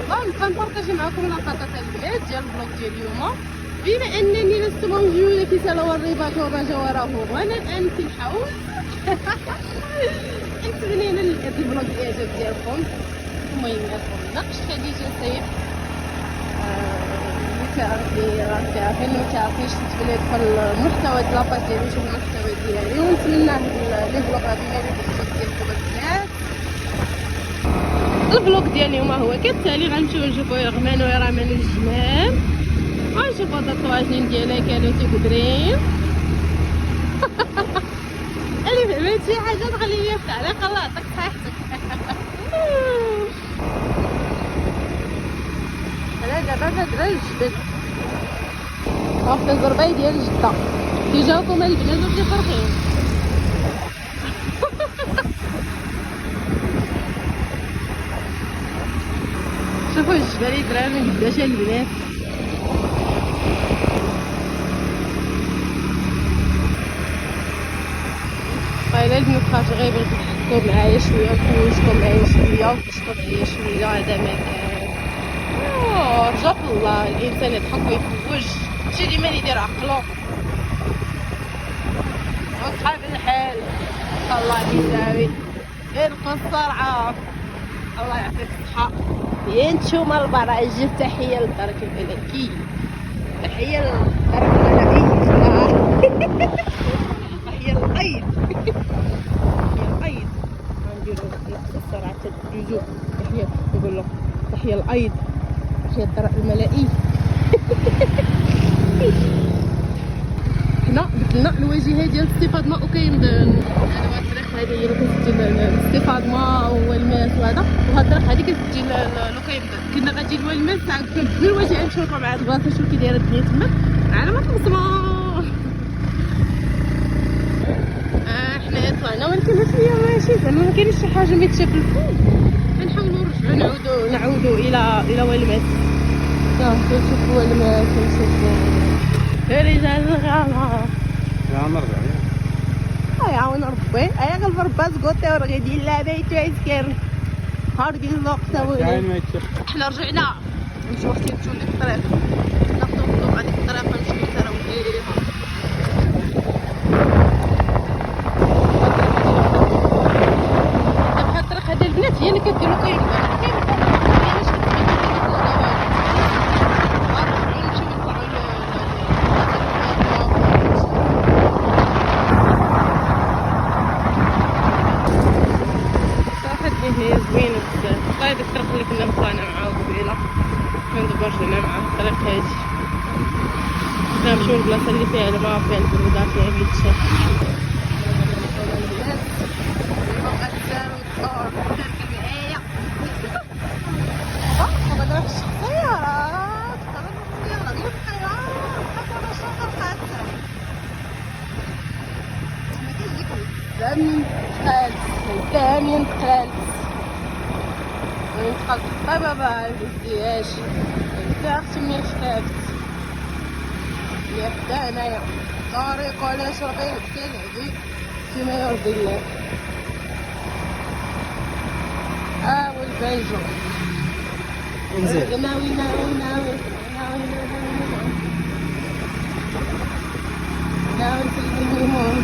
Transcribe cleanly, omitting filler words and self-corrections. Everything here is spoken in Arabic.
نبقى نبارطاجي معكم لقطات البنات ديال الفلوق ديال اليوم. بما انني لست موجوده في سلوى الرباط وما وراه وانا الان في الحوض. نتمنى الفلوق الاعجاب ديالكم. المهم ناقشت خديجه سيف عارفين متعرفينش نتمنى يدخل المحتوى ديال لاباج ديالي ويشوف المحتوى ديالي، ونتمنى هاد لي فلوق هادو ينالوا ديالكم البنات. الفلوق ديال اليوم هو كالتالي، غنمشيو نشوفو يرغمان ويرمان الجمال، غنشوفو التطواجين ديالها كانوا تيقدرين. اللي فهمت شي حاجه تخلي لي في التعليق، الله يعطيك صحتك. انا دابا كندرا الجبل واحد الزرباي ديال جده كيجاوكم البنات وكي فرحين. شوفوا الجبال يدرا من قداش البنات. قايله البنات خاطر غير بغيت تحكوا معايا شويه وتحوسكم معايا شويه وتشطوا معايا شويه. هذا ما كان رجاء الله الانسان يضحك ويفوج، ماشي ديما يدير عقلو وصحاب الحال. الله يساوي ارقى الصرعه. الله يعطيك الصحه يا نتوما البراج. تحيه للدرك الملكي، تحيه للدرك الملكي. تحيه للقيد، تحيه للقيد. غنديرو نقص السرعه تدوزو. تحيه نقول له تحيه للقيد، تحيه للدرك الملائي. حنا بدلنا الواجهه ديال استفاضه وكاين هذا هو الطريق. هذه هي اللي كتجي الاستفاضه والماس وهذا، وهاد الطريق هذه كتجي لوكايم. كنا غادي للماس كنبدلو الواجهه نمشيو مع هاد البلاصه. شوف كي دايره الدنيا تما على ما تمسمار. حنايا طلعنا ولكن هاد شويه ماشي زعما ما كاينش شي حاجه ميتشاف الفوق. غنحاولوا نرجعوا نعودوا الى والماس. كنشوفوا والماس ونشوفوا رجال الغابة. يا نرجع يعاون ربي. ايا غنف ربي سكوتي ورغدي لا بيت عسكر هارقي الوقت. حنا رجعنا نمشيو وحدي نمشيو لديك الطريق، ناخدو هذيك الطريق نمشيو نسراو ليها. دابا الطريق هذه البنات هي اللي كدير لوكايم. هي زوينه بزاف. هذيك الطريق اللي كنا مطلعنا معاه قبيله كندبر جينا مع الطريق هادي. كنا نمشيو للبلاصه اللي فيها الماء، فيها البروده، فيها بيتشاف. الثاني انتقلت بابا الزياج انت اختي منين خفافت يا خدا انايا طريق ولا شربي كنعدي فيما يرضي الله. والبنجو ناوي في الليمون.